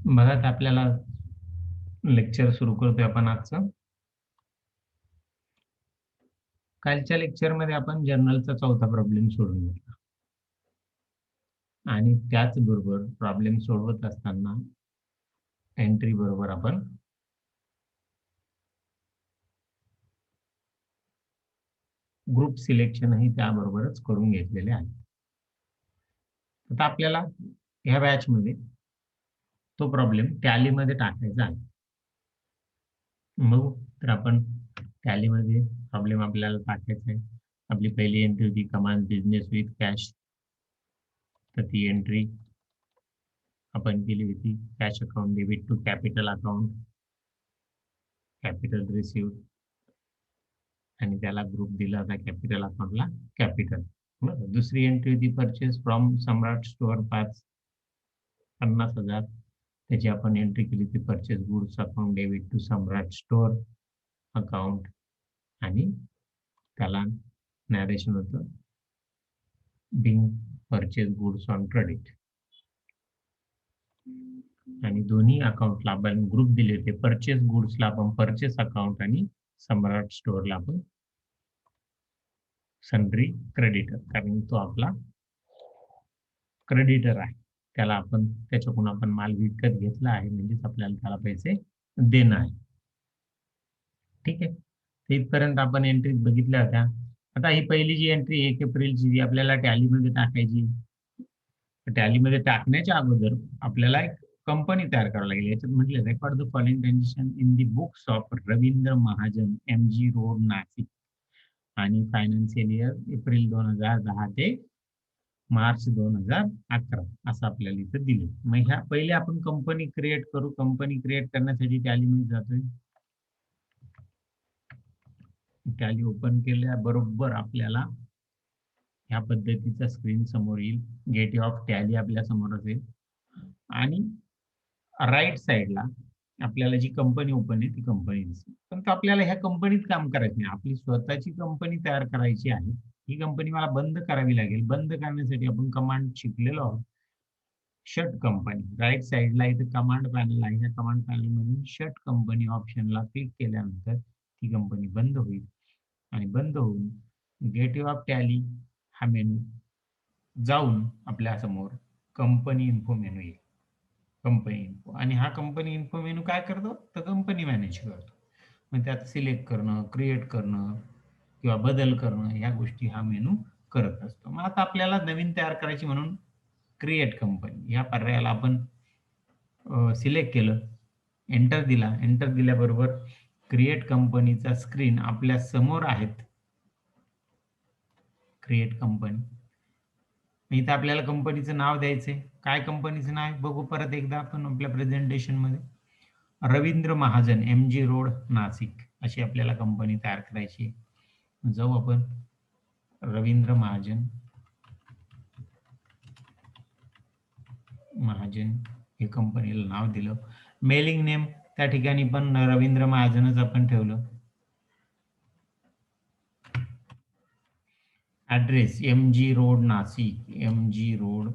बघा आता आपल्याला लेक्चर सुरू करतोय आपण आजचं. कालच्या लेक्चरमध्ये आपण जर्नलचा चौथा प्रॉब्लेम सोडून घेतला आणि त्याचबरोबर प्रॉब्लेम सोडवत असताना एंट्री बरोबर आपण ग्रुप सिलेक्शनही त्याबरोबरच करून घेतलेले आहे. आता आपल्याला ह्या बॅचमध्ये तो प्रॉब्लेम टॅलीमध्ये टाकायचा आहे. मग तर आपण टॅलीमध्ये प्रॉब्लेम आपल्याला टाकायचा आहे. आपली पहिली एंट्री होती कमांड बिझनेस विथ कॅश. तर ती एंट्री आपण केली होती cash account debit to capital account, capital receive आणि त्याला ग्रुप दिला होता कॅपिटल अकाउंटला कॅपिटल. बरं, दुसरी एंट्री होती परचेस फ्रॉम सम्राट स्टोअर 50,000. त्याची आपण एंट्री केली होती purchase goods account debit to Samrat store account आणि त्याला नॅरेशन होतं being purchase goods on credit. आणि दोन्ही अकाउंटला आपण ग्रुप दिले होते. परचेस गुड्सला आपण परचेस अकाउंट आणि सम्राट स्टोअरला आपण सन्ड्री क्रेडिटर, कारण तो आपला क्रेडिटर आहे. त्याला आपण त्याच्याकडून आपण माल विकत घेतला आहे म्हणजेच आपल्याला त्याला पैसे देणं आहे. ठीक आहे. इथपर्यंत आपण एंट्री बघितल्या होत्या. आता ही पहिली जी एंट्री 1 एप्रिलची जी आपल्याला टॅलीमध्ये टाकायची. टॅलीमध्ये टाकण्याच्या अगोदर आपल्याला एक कंपनी तयार करावी लागेल. याच्यात म्हटलं record the following transaction in the books of Ravindra Mahajan MG. Road Nashik आणि फायनान्शियल इयर एप्रिल 2010 ते मार्च 2011 असं आपल्याला इथं दिलं. मग ह्या पहिले आपण कंपनी क्रिएट करू. कंपनी क्रिएट करण्यासाठी टॅलीमध्ये जातोय. टॅली ओपन केल्याबरोबर आपल्याला ह्या पद्धतीचा स्क्रीन समोर येईल. गेटवे ऑफ टॅली आपल्या समोर असेल आणि राईट साईडला आपल्याला जी कंपनी ओपन आहे ती कंपनी दिसेल. पण आपल्याला ह्या कंपनीत काम करायचं नाही. आपली स्वतःची कंपनी तयार करायची आहे. ही कंपनी मला बंद करावी लागेल. बंद करण्यासाठी आपण कमांड शिकलेलो आहोत. शट कंपनी राईट साईडला इथे कमांड पॅनल आहे. या कमांड पॅनल मधून शट कंपनी ऑप्शनला क्लिक केल्यानंतर ती कंपनी बंद होईल आणि बंद होऊन गेटवे ऑफ टॅली हा मेनू जाऊन आपल्या समोर कंपनी इन्फो मेनू येईल. कंपनी इन्फो आणि हा कंपनी इन्फो मेनू काय करतो तर कंपनी मॅनेज करतो. मग त्यात सिलेक्ट करणं, क्रिएट करणं किंवा बदल करणं ह्या गोष्टी हा मेनू करत असतो. मग आता आपल्याला नवीन तयार करायची म्हणून क्रिएट कंपनी ह्या पर्यायाला आपण सिलेक्ट केलं, एंटर दिला. एंटर दिल्याबरोबर क्रिएट कंपनीचा स्क्रीन आपल्या समोर आहेत. क्रिएट कंपनी इथं आपल्याला कंपनीचं नाव द्यायचंय. काय कंपनीचं नाव आहे बघू परत एकदा आपण आपल्या प्रेझेंटेशन मध्ये. रवींद्र महाजन एम.जी. रोड नाशिक अशी आपल्याला कंपनी तयार करायची. जाऊ आपण रवींद्र महाजन हे कंपनीला नाव दिलं. मेलिंग नेम त्या ठिकाणी पण रवींद्र महाजनच आपण ठेवलं. Address MG. Road Nashik, MG. Road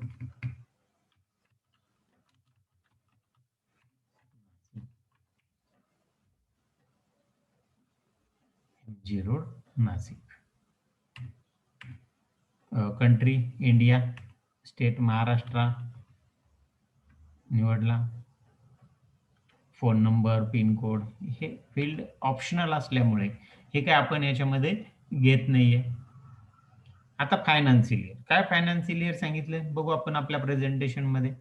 MG. Road Nashik. Country India, state Maharashtra निवडला. फोन नंबर, पिन कोड हे फील्ड ऑप्शनल असल्यामुळे हे काय आपण याच्यामध्ये घेत नाहीये. आता फायनान्शियल इयर, काय फायनान्शियल इयर सांगितलं बघू आपण आपल्या प्रेझेंटेशन मध्ये.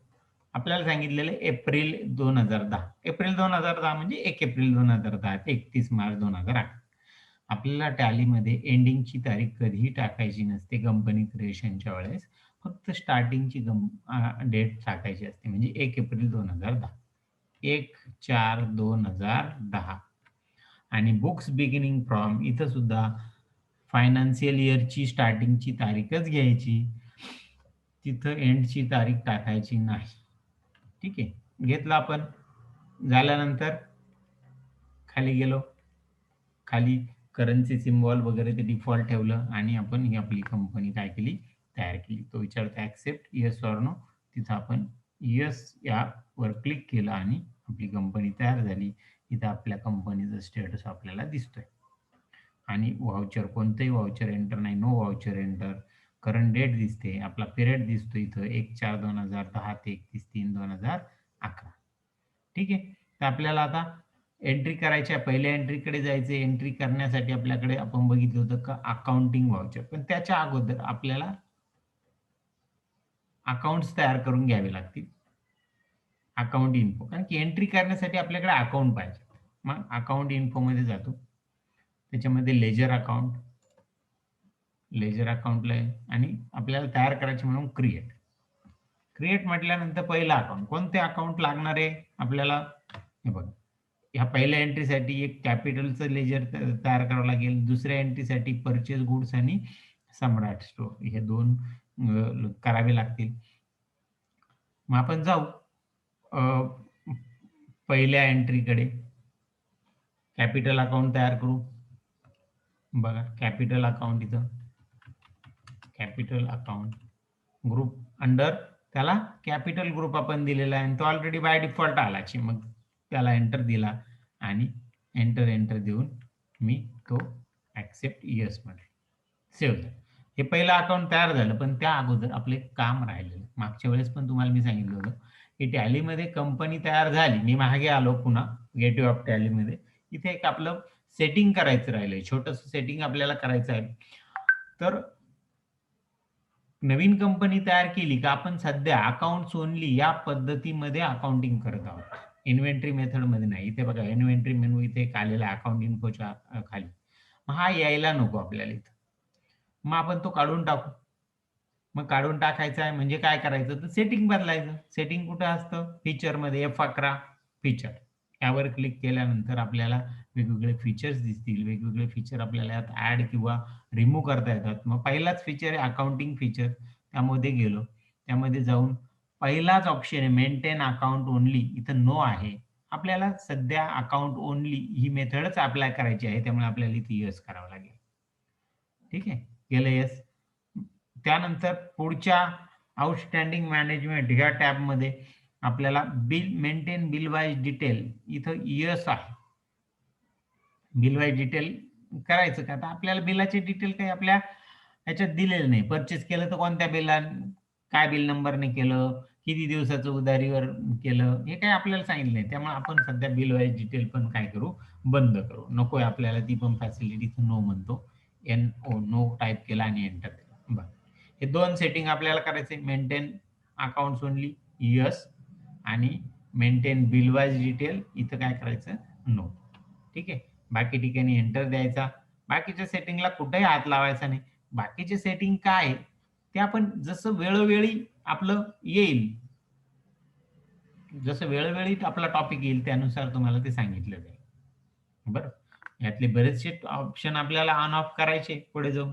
आपल्याला सांगितलेलं एप्रिल 2010. एप्रिल 2010 म्हणजे 1 एप्रिल 2010 ते 31 मार्च 2011. आपल्याला टॅलीमध्ये एंडिंगची तारीख कधीही टाकायची नसते कंपनी क्रिएशनच्या वेळेस. फक्त स्टार्टिंगची डेट टाकायची असते म्हणजे 1 एप्रिल 2010, 1/4/2010. आणि बुक्स बिगिनिंग फ्रॉम इथं सुद्धा फायनान्शियल इयरची स्टार्टिंगची तारीखच घ्यायची, तिथं एंडची तारीख टाकायची नाही. ठीक आहे, घेतलं आपण. झाल्यानंतर खाली गेलो. खाली करन्सी सिम्बॉल वगैरे ते डिफॉल्ट ठेवलं आणि आपण ही आपली कंपनी काय केली तयार केली. तो विचारतो ऍक्सेप्ट येस ऑर नो, तिथं आपण यस यावर क्लिक केलं आणि आपली कंपनी तयार झाली. इथं आपल्या कंपनीचा स्टेटस आपल्याला दिसतोय आणि व्हाउचर कोणतंही व्हाउचर एंटर नाही, no voucher enter. Current date दिसते, आपला पिरियड दिसतो इथं 1/4/2010 ते 31/3/2011. ठीक आहे. तर आपल्याला आता एंट्री करायची आहे. पहिल्या एंट्रीकडे जायचं. एंट्री करण्यासाठी आपल्याकडे आपण बघितलं होतं का अकाउंटिंग व्हाउचर. पण त्याच्या अगोदर आपल्याला अकाउंट्स तयार करून घ्यावे लागतील. अकाउंट इन्फो कारण की एंट्री करण्यासाठी आपल्याकडे अकाउंट पाहिजे. मग अकाउंट इन्फोमध्ये जातो. त्याच्यामध्ये लेजर अकाउंटला आहे आणि आपल्याला तयार करायचे म्हणून क्रिएट. क्रिएट म्हटल्यानंतर पहिला अकाउंट. कोणते अकाउंट लागणार आहे आपल्याला? हे बघा. ह्या पहिल्या एंट्रीसाठी एक कॅपिटलचं लेजर तयार करावं लागेल. दुसऱ्या एंट्रीसाठी परचेस गुड्स आणि सम्राट स्टोअर हे 2 करावे लागतील. मग आपण जाऊ पहिल्या एंट्रीकडे. कॅपिटल अकाउंट तयार करू. बघा कॅपिटल अकाउंट इथं. कॅपिटल अकाउंट ग्रुप अंडर त्याला कॅपिटल ग्रुप आपण दिलेला आहे आणि तो ऑलरेडी बाय डिफॉल्ट आलाची. मग त्याला एंटर दिला आणि एंटर देऊन मी तो ऍक्सेप्ट येस म्हटलं. सेव्ह झालं. हे पहिलं अकाउंट तयार झालं. पण त्या अगोदर आपले काम राहिलेलं. मागच्या वेळेस पण तुम्हाला मी सांगितलं होतं की टॅलीमध्ये कंपनी तयार झाली. मी मागे आलो पुन्हा गेटवे ऑफ टॅलीमध्ये. इथे एक आपलं सेटिंग करायचं राहिलंय. छोटंसं सेटिंग आपल्याला करायचं आहे. तर नवीन कंपनी तयार केली का आपण सध्या अकाउंट्स ओनली या पद्धतीमध्ये अकाउंटिंग करत आहोत. इन्व्हेंटरी मेथडमध्ये नाही. इथे बघा इन्व्हेंटरी मेनू इथे एक आलेला आहे अकाउंट इन्फोच्या खाली. हा यायला नको आपल्याला इथं. मग आपण तो काढून टाकू. मग काढून टाकायचा आहे म्हणजे काय करायचं तर सेटिंग बदलायचं. सेटिंग कुठं असतं? फीचरमध्ये F11 फीचर. यावर क्लिक केल्यानंतर आपल्याला वेगवेगळे फीचर्स दिसतील. वेगवेगळे फीचर आपल्याला यात ऍड किंवा रिमूव्ह करता येतात. मग पहिलाच फीचर आहे अकाउंटिंग फीचर. त्यामध्ये गेलो. त्यामध्ये जाऊन पहिलाच ऑप्शन आहे मेंटेन अकाउंट ओनली. इथं नो आहे. आपल्याला सध्या अकाउंट ओनली ही मेथडच अप्लाय करायची आहे. त्यामुळे आपल्याला इथे येस करावं लागेल. ठीक आहे. केलं येस. त्यानंतर पुढच्या आउटस्टँडिंग मॅनेजमेंट ह्या टॅबमध्ये आपल्याला bill maintain bill wise detail इथं येस आहे. बिल वाईज डिटेल करायचं का? आता आपल्याला बिलाचे डिटेल काही आपल्या ह्याच्यात दिलेलं नाही. परचेस केलं तर कोणत्या बिला काय बिल नंबरने केलं, किती दिवसाचं उधारीवर केलं, हे काही आपल्याला सांगितलं नाही. त्यामुळे आपण सध्या बिल वाईज डिटेल पण काय करू? बंद करू. नकोय आपल्याला ती पण फॅसिलिटी नो म्हणतो. NO नो टाईप केला आणि एंटर दिला. बरं. हे 2 सेटिंग आपल्याला करायचे. मेंटेन अकाउंट्स ओनली येस आणि मेंटेन बिल वाईज डिटेल इथं काय करायचं? नो. ठीक आहे. बाकी ठिकाणी एंटर द्यायचा. बाकीच्या सेटिंगला कुठेही हात लावायचा नाही. बाकीचे सेटिंग काय आहे, ते आपण जसं वेळोवेळी आपलं येईल, जसं वेळोवेळी आपला टॉपिक येईल त्यानुसार तुम्हाला ते सांगितलं जाईल. बरं. यातले बरेचसे ऑप्शन आपल्याला ऑन ऑफ करायचे पुढे जाऊन.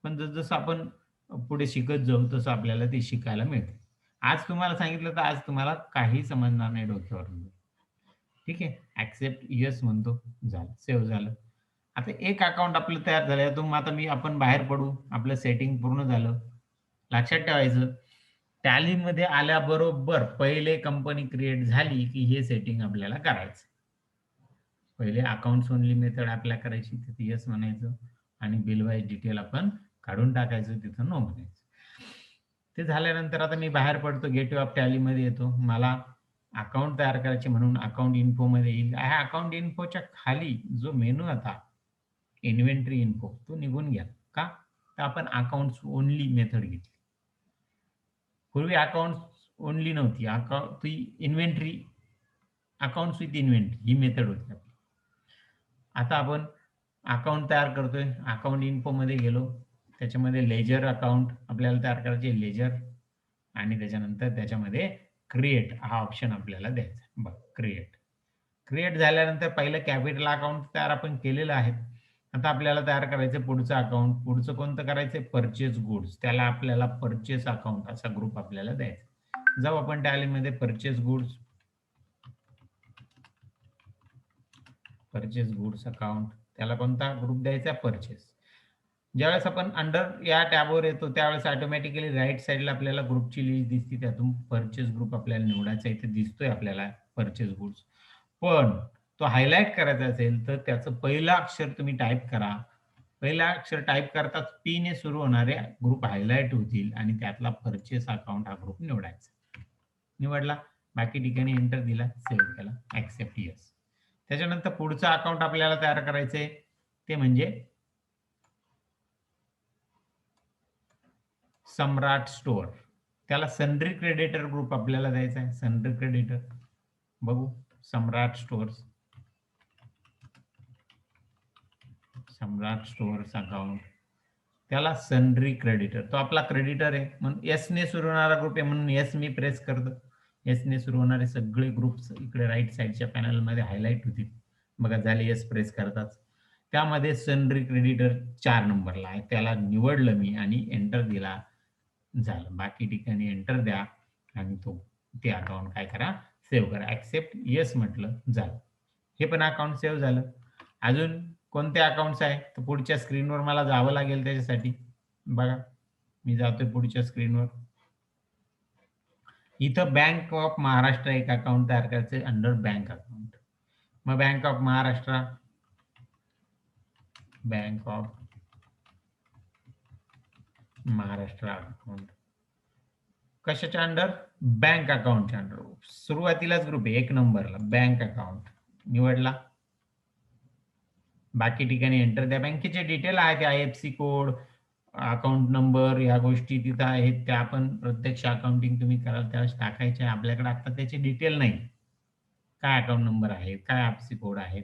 पण जसं आपण पुढे शिकत जाऊ तसं आपल्याला ते शिकायला मिळते. आज तुम्हाला सांगितलं तर आज तुम्हाला काही समजणार नाही डोक्यावरून. ठीक आहे. ऍक्सेप्ट येस म्हणतो. झालं. सेव्ह झालं. आता एक अकाउंट आपलं तयार झालं. यातून आता आपण बाहेर पडू. आपलं सेटिंग पूर्ण झालं. लक्षात ठेवायचं टॅलीमध्ये आल्याबरोबर पहिले कंपनी क्रिएट झाली की हे सेटिंग आपल्याला करायचं. पहिले अकाउंट्स ओनली मेथड अप्लाय करायची तिथे येस म्हणायचं आणि बिल वाईज डिटेल आपण काढून टाकायचं तिथं नो म्हणायचं. ते झाल्यानंतर आता मी बाहेर पडतो गेटवे ऑफ टॅलीमध्ये येतो. मला अकाउंट तयार करायचे म्हणून अकाउंट इन्फो मध्ये येईल. ह्या अकाउंट इन्फोच्या खाली जो मेनू होता इन्व्हेंटरी इन्फो तो निघून गेला. का? तर आपण अकाउंट्स ओनली मेथड घेतली. पूर्वी अकाउंट्स ओनली नव्हती. ती inventory accounts with inventory he method होती आपली. आता आपण अकाउंट तयार करतोय. अकाउंट इन्फो मध्ये गेलो. त्याच्यामध्ये लेजर अकाउंट आपल्याला तयार करायचे. लेजर आणि त्याच्यानंतर त्याच्यामध्ये क्रिएट हा ऑप्शन आपल्याला द्यायचा. बघ क्रिएट. क्रिएट झाल्यानंतर पहिलं कॅपिटल अकाउंट तयार आपण केलेलं आहे. आता आपल्याला तयार करायचं पुढचं अकाउंट. पुढचं कोणतं करायचं? Purchase goods. त्याला आपल्याला परचेस अकाउंट असा ग्रुप आपल्याला द्यायचा. जाऊ आपण टॅलीमध्ये purchase goods. Purchase goods account त्याला कोणता ग्रुप द्यायचा? परचेस. ज्यावेळेस आपण अंडर या टॅबवर येतो त्यावेळेस ऑटोमॅटिकली राईट साईडला आपल्याला ग्रुपची लिस्ट दिसते, त्यातून परचेस ग्रुप आपल्याला निवडायचा इथे दिसतोय आपल्याला परचेस गुड्स. पण तो हायलाइट करायचा असेल तर त्याचं पहिलं अक्षर तुम्ही टाईप करा. पहिलं अक्षर टाईप करताच पी ने सुरू होणारे ग्रुप हायलाइट होतील आणि त्यातला परचेस अकाउंट हा ग्रुप निवडायचा. निवडला, बाकी ठिकाणी एंटर दिला, सेव्ह केला, ऍक्सेप्ट येस. त्याच्यानंतर पुढचं अकाउंट आपल्याला तयार करायचंय ते म्हणजे सम्राट स्टोअर. त्याला सन्ड्री क्रेडिटर ग्रुप आपल्याला द्यायचा आहे. सन्ड्री क्रेडिटर बघू, सम्राट स्टोअर्स, सम्राट स्टोअर्स अकाउंट, त्याला सन्ड्री क्रेडिटर, तो आपला क्रेडिटर आहे म्हणून एस ने सुरू होणारा ग्रुप आहे म्हणून एस मी प्रेस करतो. एस ने सुरू होणारे सगळे ग्रुप्स इकडे राईट साईडच्या पॅनल मध्ये हायलाइट होतील. बघा झाले, एस प्रेस करताच. त्यामध्ये सन्ड्री क्रेडिटर 4 नंबरला आहे, त्याला निवडलं मी आणि एंटर दिला, झालं. बाकी ठिकाणी एंटर द्या आणि तो ते अकाउंट काय करा, सेव्ह करा. ऍक्सेप्ट येस म्हटलं, झालं. हे पण अकाउंट सेव्ह झालं. अजून कोणते अकाउंट्स आहे तर पुढच्या स्क्रीनवर मला जावं लागेल त्याच्यासाठी. बघा मी जातोय पुढच्या स्क्रीनवर. इथं बँक ऑफ महाराष्ट्र एक अकाउंट तयार करायचं अंडर बँक अकाउंट. मग bank of Maharashtra, bank of Maharashtra account कशाच्या अंडर, बँक अकाउंटच्या अंडर. सुरुवातीलाच ग्रुप आहे 1 नंबरला बँक अकाउंट निवडला. बाकी ठिकाणी एंटर द्या. बँकेचे डिटेल आहेत, IFSC कोड, अकाउंट नंबर, या गोष्टी तिथं आहेत, त्या आपण प्रत्यक्ष अकाउंटिंग तुम्ही कराल त्यावेळेस टाकायचे. आपल्याकडे आता त्याचे डिटेल नाही, काय अकाउंट नंबर आहे, काय IFSC कोड आहेत,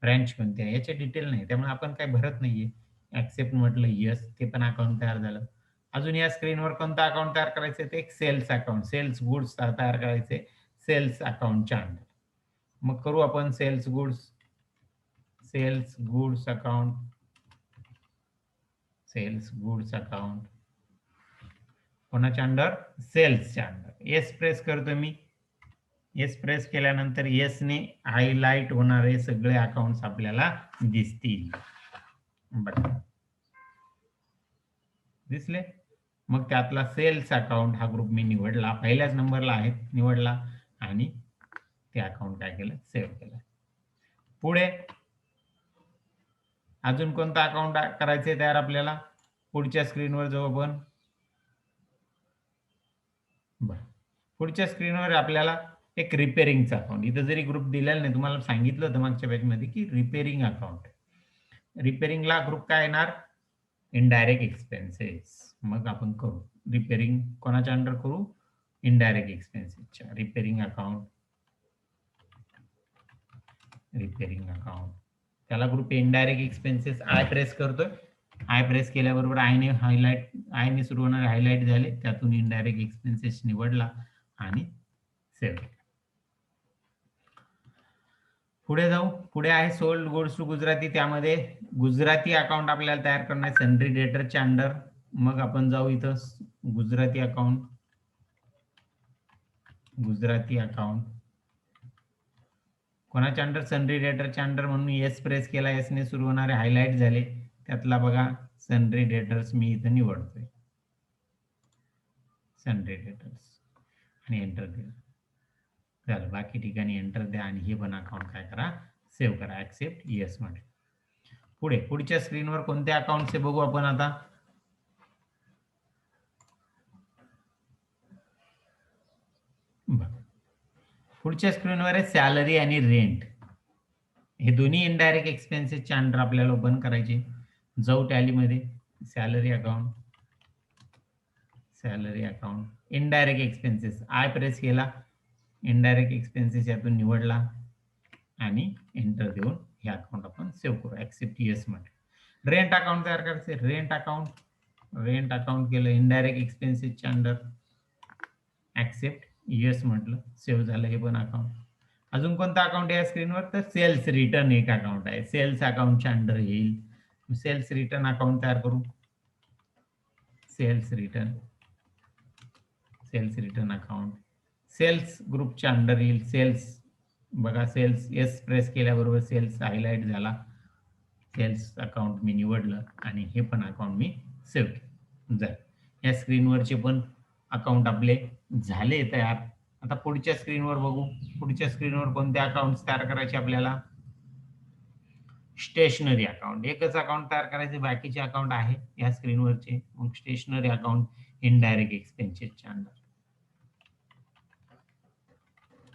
ब्रँच कोणती आहे, याचे डिटेल नाही, त्यामुळे आपण काय भरत नाहीये. ऍक्सेप्ट म्हटलं, येस, ते पण अकाउंट तयार झालं. अजून या स्क्रीनवर कोणतं अकाउंट तयार करायचं ते एक सेल्स अकाउंट, सेल्स गुड्स तयार करायचे सेल्स अकाउंटच्या अंडर. मग करू आपण sales goods, sales goods account, sales goods account कोणाच्या अंडर, सेल्सच्या अंडर. एस प्रेस करतो मी. एस प्रेस केल्यानंतर एस ने हायलाइट होणारे सगळे अकाउंट्स आपल्याला दिसतील. बघा दिसले. मग त्यातला सेल्स अकाउंट हा ग्रुप मी निवडला, पहिल्याच नंबरला आहे, निवडला आणि ते अकाउंट काय केलं, सेव्ह केलं. पुढे अजून कोणता अकाउंट करायचे तयार आपल्याला, पुढच्या स्क्रीनवर जाऊ आपण. पुढच्या स्क्रीनवर आपल्याला एक रिपेअरिंगचा अकाउंट, इथं जरी ग्रुप दिलेला नाही, तुम्हाला सांगितलं होतं मागच्या पेजमध्ये की रिपेअरिंग अकाउंट. रिपेअरिंगला ग्रुप काय येणार, इनडायरेक्ट एक्सपेन्सेस. मग आपण करू रिपेअरिंग कोणाच्या अंडर करू, इनडायरेक्ट एक्सपेन्सेसच्या. रिपेअरिंग अकाउंट, रिपेअरिंग अकाउंट, त्याला group indirect expenses. I press करतोय, आय प्रेस केल्याबरोबर आयने हायलाइट, आयने सुरू होणारे हायलाइट झाले, त्यातून इनडायरेक्ट एक्सपेन्सेस निवडला आणि सेव्ह. पुढे जाऊ. पुढे आहे सोल्ड गुड्स टू गुजराती, त्यामध्ये गुजराती अकाउंट आपल्याला तयार करणार आहे सन्ड्री डेटरच्या अंडर. मग आपण जाऊ इथं गुजराती अकाउंट, गुजराती अकाउंट कोणाच्या अंडर, सन्ड्री डेटरच्या अंडर, म्हणून एस प्रेस केला, एस ने सुरू होणारे हायलाइट झाले, त्यातला बघा सन्ड्री डेटर्स मी इथं निवडतोय, सन्ड्री डेटर्स आणि एंटर दिलं, झालं. बाकी ठिकाणी एंटर द्या आणि हे पण अकाउंट काय करा, सेव्ह करा. ऍक्सेप्ट येस मध्ये. पुढे पुढच्या स्क्रीनवर कोणते अकाउंट्स आहे बघू आपण आता. पुढच्या स्क्रीनवर आहे सॅलरी आणि रेंट. हे दोन्ही इनडायरेक्ट एक्सपेन्सेसच्या अंडर आपल्याला ओपन करायचे. जाऊ टॅलीमध्ये, salary account, salary account, indirect expenses, I press केला, इनडायरेक्ट एक्सपेन्सेस यातून निवडला आणि एंटर देऊन हे अकाउंट आपण सेव्ह करू. ऍक्सेप्ट येस मध्ये. रेंट अकाउंट तयार करायचे, रेंट अकाउंट, रेंट अकाउंट केलं इनडायरेक्ट एक्सपेन्सेसच्या अंडर, ऍक्सेप्ट येस म्हटलं, सेव्ह झालं हे पण अकाउंट. अजून कोणता अकाउंट आहे स्क्रीनवर तर सेल्स रिटर्न एक अकाउंट आहे, सेल्स अकाउंटच्या अंडर येईल. सेल्स रिटर्न अकाउंट तयार करू, sales return, sales return account sales ग्रुपच्या अंडर येईल. सेल्स बघा, सेल्स एस प्रेस केल्याबरोबर सेल्स हायलाइट झाला, सेल्स अकाउंट मी निवडलं आणि हे पण अकाउंट मी सेव्ह केलं. झालं. या स्क्रीनवरचे पण अकाउंट आपले झाले तयार. आता पुढच्या स्क्रीनवर बघू. पुढच्या स्क्रीनवर कोणते अकाउंट तयार करायचे आपल्याला? Stationery account. एकच अकाउंट तयार करायचे, बाकीचे अकाउंट आहे या स्क्रीनवरचे. मग स्टेशनरी अकाउंट इनडायरेक्ट एक्सपेन्सेसच्या अंडर.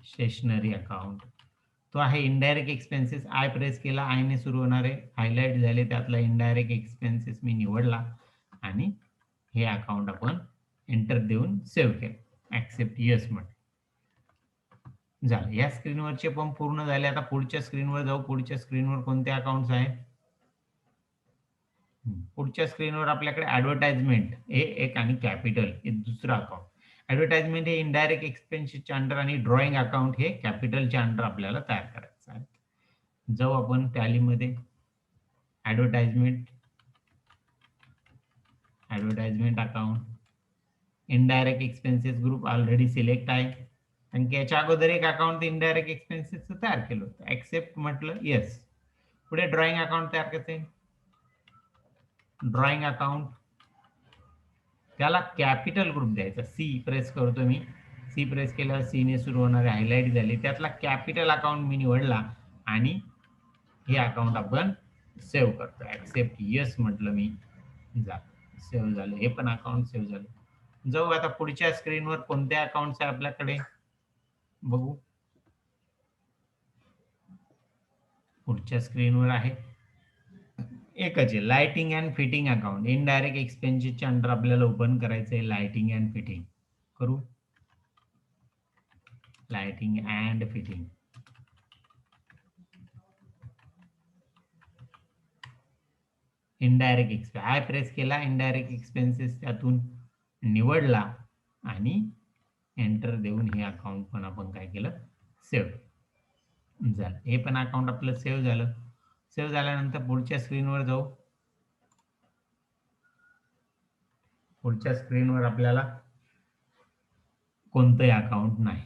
स्टेशनरी अकाउंट तो आहे इनडायरेक्ट एक्सपेन्सेस. आय प्रेस केला, आयने सुरू होणारे हायलाइट झाले, त्यातला इनडायरेक्ट एक्सपेन्सेस मी निवडला आणि हे अकाउंट आपण एंटर देऊन सेव्ह केलं. ऍक्सेप्ट यस म्हटलं. झालं. या स्क्रीनवरचे पण पूर्ण झाले. आता पुढच्या स्क्रीनवर जाऊ. पुढच्या स्क्रीनवर कोणते अकाउंट्स आहेत? पुढच्या स्क्रीनवर आपल्याकडे ऍडव्हर्टाइजमेंट हे एक आणि कॅपिटल हे दुसरं अकाउंट. ऍडव्हर्टाइजमेंट हे इनडायरेक्ट एक्सपेन्सेसच्या अंडर आणि ड्रॉइंग अकाउंट हे कॅपिटलच्या अंडर आपल्याला तयार करायचं आहे. जाऊ आपण टॅलीमध्ये. Advertisement account indirect expenses group already select आहे, कारण की याच्या अगोदर एक अकाउंट इनडायरेक्ट एक्सपेन्सेसचं तयार केलं होतं. ऍक्सेप्ट म्हटलं, येस. पुढे ड्रॉइंग अकाउंट तयार करते. ड्रॉइंग अकाउंट त्याला कॅपिटल ग्रुप द्यायचा. सी प्रेस करतो मी. सी प्रेस केल्यावर सी ने सुरू होणारे हायलाइट झाले, त्यातला कॅपिटल अकाउंट मी निवडला आणि हे अकाउंट आपण सेव्ह करतो. ऍक्सेप्ट यस म्हटलं मी. झालं, सेव्ह झालं. हे पण अकाउंट सेव्ह झालं. जाऊ आता पुढच्या स्क्रीनवर कोणते अकाउंट्स आहे आपल्याकडे बघू. पुढच्या स्क्रीनवर आहे एकच आहे, lighting and fitting account. Indirect एक्सपेन्सेसच्या अंडर आपल्याला ओपन करायचं आहे लाइटिंग अँड फिटिंग. करू lighting and fitting. Indirect expense I press केला, इनडायरेक्ट एक्सपेन्सेस त्यातून निवडला आणि एंटर देऊन हे अकाउंट पण आपण काय केलं, सेव्ह झालं. हे पण अकाउंट आपलं सेव्ह झालं. सेव्ह झाल्यानंतर पुढच्या स्क्रीनवर जाऊ. पुढच्या स्क्रीनवर आपल्याला कोणतंही अकाउंट नाही.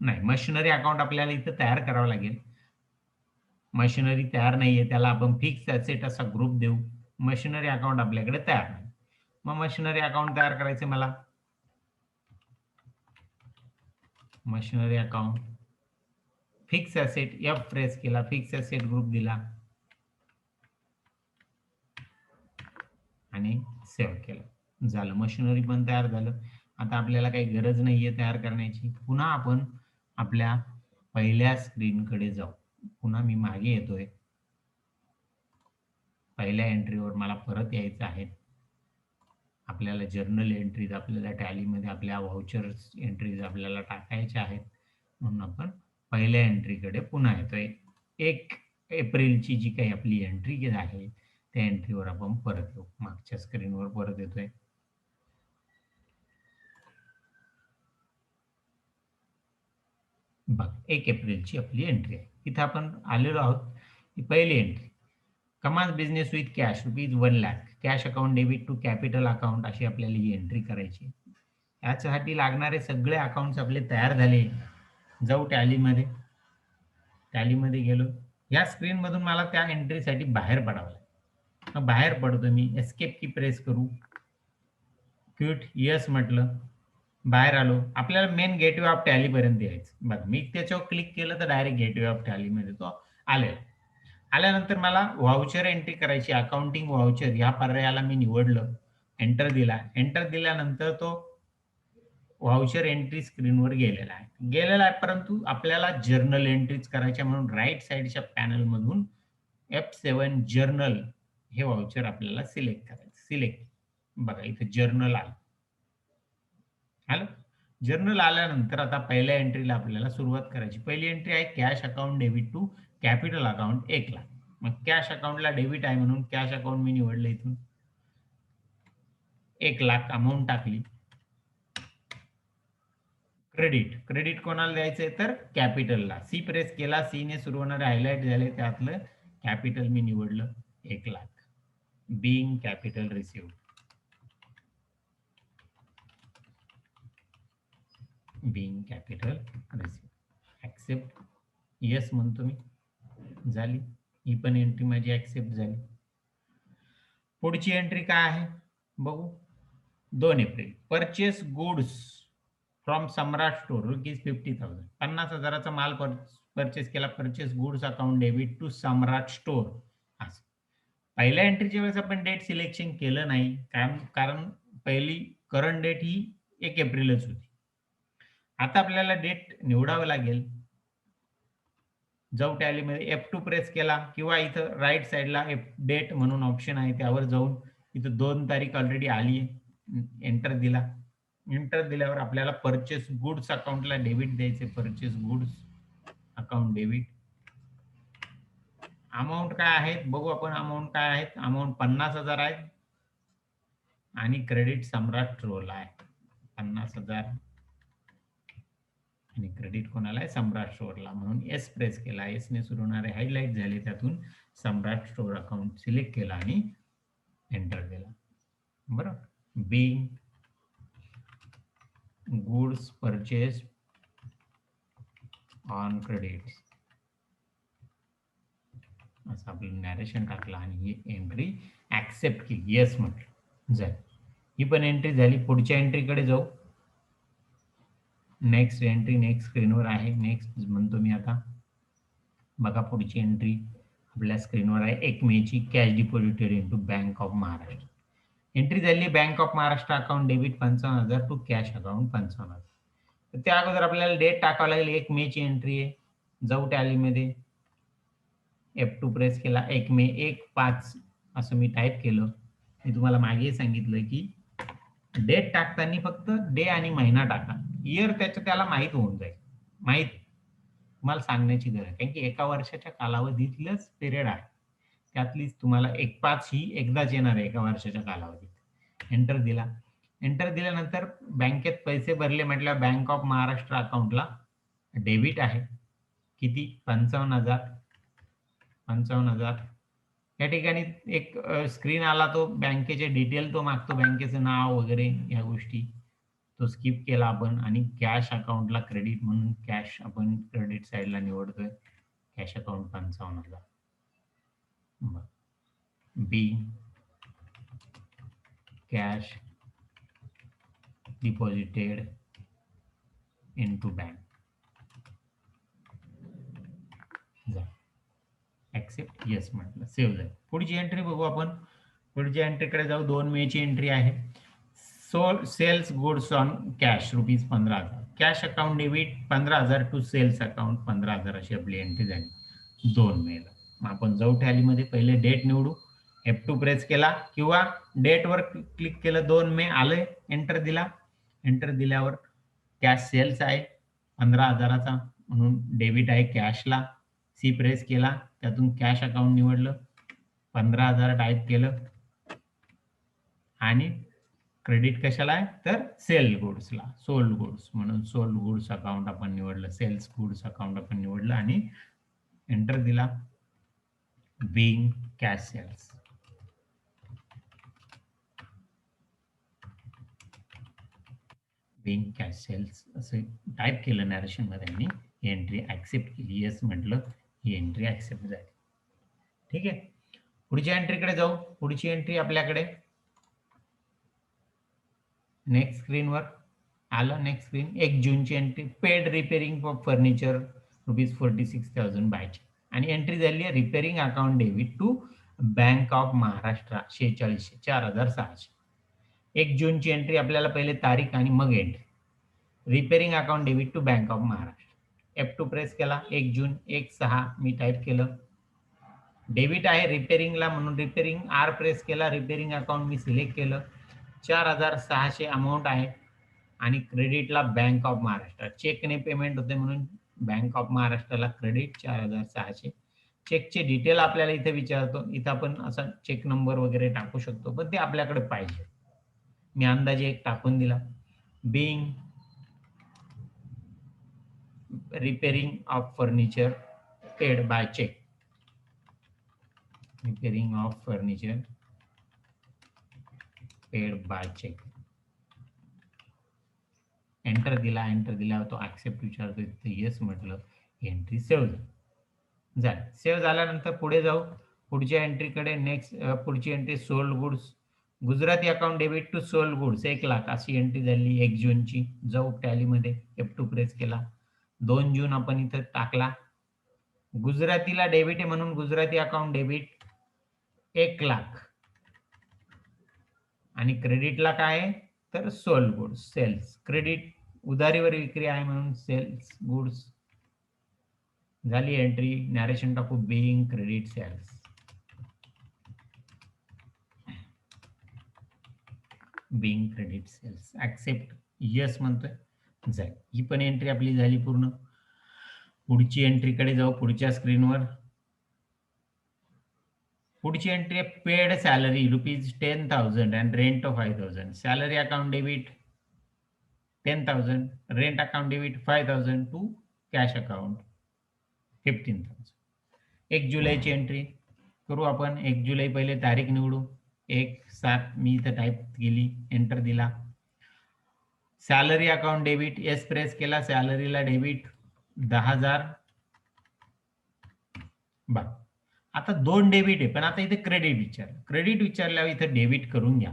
नाही, मशिनरी अकाउंट आपल्याला इथं तयार करावं लागेल. मशिनरी तयार नाहीये, त्याला आपण फिक्स ॲसेट असा ग्रुप देऊ. मशिनरी अकाउंट आपल्याकडे तयार नाही. मग मशिनरी अकाउंट तयार करायचे मला. Machinery account fix asset F press केला, फिक्स ॲसेट ग्रुप दिला आणि सेव्ह केलं. झालं. मशिनरी पण तयार झालं. आता आपल्याला काही गरज नाहीये तयार करण्याची. पुन्हा आपण आपल्या पहिल्या स्क्रीनकडे जाऊ. पुन्हा मी मागे येतोय. पहिल्या एंट्रीवर मला परत यायचं आहे. आपल्याला जर्नल एंट्रीज आपल्याला टॅलीमध्ये आपल्या व्हाउचर्स एंट्रीज आपल्याला टाकायच्या आहेत, म्हणून आपण पहिल्या एंट्रीकडे पुन्हा येतोय. 1 एप्रिलची जी काही आपली एंट्री आहे त्या एंट्रीवर आपण परत येऊ. मागच्या स्क्रीनवर परत येतोय. बघा, 1 एप्रिलची आपली एंट्री आहे. इथं आपण आलेलो आहोत. ही पहिली entry. Command business with cash ₹1,00,000 cash account debit to capital account अशी आपल्याला ही एंट्री करायची. याच्यासाठी लागणारे सगळे अकाउंट्स आपले तयार झाले. जाऊ टॅलीमध्ये. टॅलीमध्ये गेलो. या स्क्रीनमधून मला त्या एंट्रीसाठी बाहेर पडावं लागेल. मग बाहेर पडतो मी. एस्केप की प्रेस करू. क्विट येस म्हटलं. बाहेर आलो. आपल्याला मेन गेटवे ऑफ टॅली पर्यंत यायचं. बघा, मी त्याच्यावर क्लिक केलं तर डायरेक्ट गेटवे ऑफ टॅलीमध्ये तो आलेला. आल्यानंतर मला व्हाउचर एंट्री करायची. अकाउंटिंग व्हाउचर या पर्यायाला मी निवडलं. एंटर दिला. एंटर दिल्यानंतर तो व्हाउचर एंट्री स्क्रीनवर गेलेला आहे. परंतु आपल्याला जर्नल एंट्रीज करायच्या, म्हणून राईट साइडच्या पॅनलमधून F7 जर्नल हे व्हाउचर आपल्याला सिलेक्ट करायचं. सिलेक्ट. बघा, इथे जर्नल आलं. जर्नल आल्यानंतर आता पहिल्या एंट्रीला आपल्याला सुरुवात करायची. पहिली एंट्री आहे cash account debit to capital account 1,00,000. मग कॅश अकाउंटला डेबिट आहे म्हणून कॅश अकाउंट मी निवडलं. इथून 1,00,000 अमाऊंट टाकली. क्रेडिट कोणाला द्यायचंय तर कॅपिटलला. सी प्रेस केला, सी ने सुरू होणारे हायलाइट झाले, त्यातलं कॅपिटल मी निवडलं 1,00,000. Being capital receive. Being capital receive. Accept yes म्हणतो मी. झाली. ही पण एंट्री माझी ऍक्सेप्ट झाली. पुढची एंट्री काय आहे बघू. 2 April purchase goods from Samrat store ₹50,000. 50,000चा माल परचेस केला. Purchase goods account debit to Samrat store. असं पहिल्या एंट्रीच्या वेळेस आपण डेट सिलेक्शन केलं नाही, कारण पहिली करंट डेट ही 1 एप्रिलच होती. आता आपल्याला डेट निवडावं लागेल. जाऊ टॅलीमध्ये F2 प्रेस केला किंवा इथं राईट साईडला डेट म्हणून ऑप्शन आहे, त्यावर जाऊन इथं 2 तारीख ऑलरेडी आली आहे. एंटर दिला. एंटर दिल्यावर आपल्याला परचेस गुड्स अकाउंटला डेबिट द्यायचे. Purchase goods account debit. Amount काय आहे बघू आपण. अमाऊंट काय आहेत. अमाऊंट 50,000 आहेत आणि क्रेडिट सम्राट स्टोरला आहे 50,000 आणि क्रेडिट कोणाला आहे. सम्राट स्टोरला. म्हणून एस प्रेस केला. एस ने सुरू होणारे हायलाइट झाले, त्यातून सम्राट स्टोर अकाउंट सिलेक्ट केला आणि एंटर दिला. बरोबर. बी गुड्स परचेस ऑन क्रेडिट असं आपलं नॅरेशन टाकलं आणि ही एंट्री ऍक्सेप्ट केली. येस म्हटलं झाली. ही पण एंट्री झाली. पुढच्या एंट्रीकडे जाऊ. नेक्स्ट एंट्री नेक्स्ट स्क्रीनवर आहे. नेक्स्ट म्हणतो मी आता. बघा पुढची एंट्री आपल्या स्क्रीनवर आहे. 1 मेची cash deposited into bank of Maharashtra. Entry झाली. Bank of Maharashtra account debit 55,000 to cash account 55,000. तर त्या अगोदर आपल्याला डेट टाकावं लागेल. 1 मेची एंट्री आहे. जाऊ टॅलीमध्ये F2 प्रेस केला. 1 मे 1/5 असं मी टाईप केलं. मी तुम्हाला मागे सांगितलं की डेट टाकताना फक्त डे आणि महिना टाका. इयर त्याला माहीत होऊन जाईल. माहीत तुम्हाला सांगण्याची गरज आहे, कारण की एका वर्षाच्या कालावधीतलंच पिरियड आहे. त्यातलीच तुम्हाला 1/5 ही एकदाच येणार आहे एका वर्षाच्या कालावधीत. एंटर दिला. एंटर दिल्यानंतर बँकेत पैसे भरले म्हटलं. बँक ऑफ महाराष्ट्र अकाउंटला डेबिट आहे. किती. 55,000. 55,000. या ठिकाणी एक स्क्रीन आला, तो बँकेचे डिटेल तो मागतो, बँकेचं नाव वगैरे या गोष्टी. तो स्किप केला आपण आणि कॅश अकाउंटला क्रेडिट म्हणून कॅश आपण क्रेडिट साईडला निवडतोय. Cash account 55,000. Be cash deposited into bank. Accept yes म्हटलं. सेव्ह झालं. पुढची एंट्री बघू आपण. पुढच्या एंट्रीकडे जाऊ. 2 मेची एंट्री आहे. Sales goods on cash ₹15,000. Cash account debit 15,000 to sales account 15,000 अशी आपली एंट्री झाली 2 मेला. मग आपण जाऊ टॅलीमध्ये पहिले डेट निवडू. F2 प्रेस केला किंवा डेटवर क्लिक केलं. 2 मे आलंय. एंटर दिला. एंटर दिल्यावर कॅश सेल्स आहे 15,000चा म्हणून डेबिट आहे कॅशला. सी प्रेस केला. त्यातून कॅश अकाउंट निवडलं. 15,000 टाईप केलं आणि क्रेडिट कशाला आहे तर सेल गुड्सला. सोल्ड गुड्स म्हणून सोल्ड गुड्स अकाउंट आपण निवडलं. सेल्स गुड्स अकाउंट आपण निवडलं आणि एंटर दिला. Being cash sales. Being cash sales असं टाईप केलं नॅरेशन मध्ये आणि ही एंट्री ऍक्सेप्ट केली. येस म्हटलं. ही एंट्री ऍक्सेप्ट झाली. ठीक आहे. पुढच्या एंट्रीकडे जाऊ. पुढची एंट्री आपल्याकडे नेक्स्ट स्क्रीनवर आलं. नेक्स्ट स्क्रीन 1 जूनची entry. Paid repairing of furniture ₹46,000 by cheque. आणि एंट्री झाली आहे repairing account debit to bank of Maharashtra 4600 4,600. 1 जूनची एंट्री आपल्याला पहिले तारीख आणि मग entry. Repairing account debit to bank of Maharashtra. F2 press केला. 1 जून 1/6 मी टाईप केलं. डेबिट आहे रिपेरिंगला म्हणून रिपेरिंग आर प्रेस केला. रिपेरिंग अकाउंट मी सिलेक्ट केलं. 4,600 अमाऊंट आहे आणि क्रेडिटला बँक ऑफ महाराष्ट्र. चेकने पेमेंट होते म्हणून बँक ऑफ महाराष्ट्राला क्रेडिट 4,600. चेकचे डिटेल आपल्याला इथे विचारतो. इथं आपण असा चेक नंबर वगैरे टाकू शकतो, पण ते आपल्याकडे पाहिजे. मी अंदाजे एक टाकून दिला. Being repairing of furniture paid by cheque. Repairing of furniture paid by cheque. Enter दिला. एंटर दिल्यावर तो ऍक्सेप्ट विचारतो. येस म्हटलं. एंट्री सेव्ह झाली. झालं. सेव्ह झाल्यानंतर पुढे जाऊ. पुढच्या एंट्रीकडे नेक्स्ट पुढची entry sold goods. Gujarati account debit to sold goods 1,00,000 अशी एंट्री झाली 1 जूनची. जाऊ टॅलीमध्ये F2 प्रेस केला. 2 जून आपण इथं टाकला. गुजरातीला डेबिट आहे म्हणून गुजराती अकाउंट डेबिट 1,00,000 आणि क्रेडिटला काय आहे तर सोल्ड गुड्स सेल्स. क्रेडिट उधारीवर विक्री आहे म्हणून सेल्स गुड्स झाली एंट्री. नॅरेशन टाकू being credit sales. Being credit sales accept yes म्हणतोय जाईल. ही पण एंट्री आपली झाली पूर्ण. पुढची एंट्रीकडे जाऊ. पुढच्या स्क्रीनवर पुढची एंट्री आहे paid salary ₹10,000 and rent of 5,000. Salary account debit 10,000, rent account debit 5,000 to cash account 15,000. 1 जुलैची एंट्री करू आपण. 1 जुलै पहिले तारीख निवडू. 1/7 मी इथं टाईप केली, एंटर दिला. Salary account debit S press केला. सॅलरीला डेबिट 10,000. बघ आता 2 डेबिट आहे पण आता इथे क्रेडिट विचारलं. क्रेडिट विचारल्यावर इथं डेबिट करून घ्या.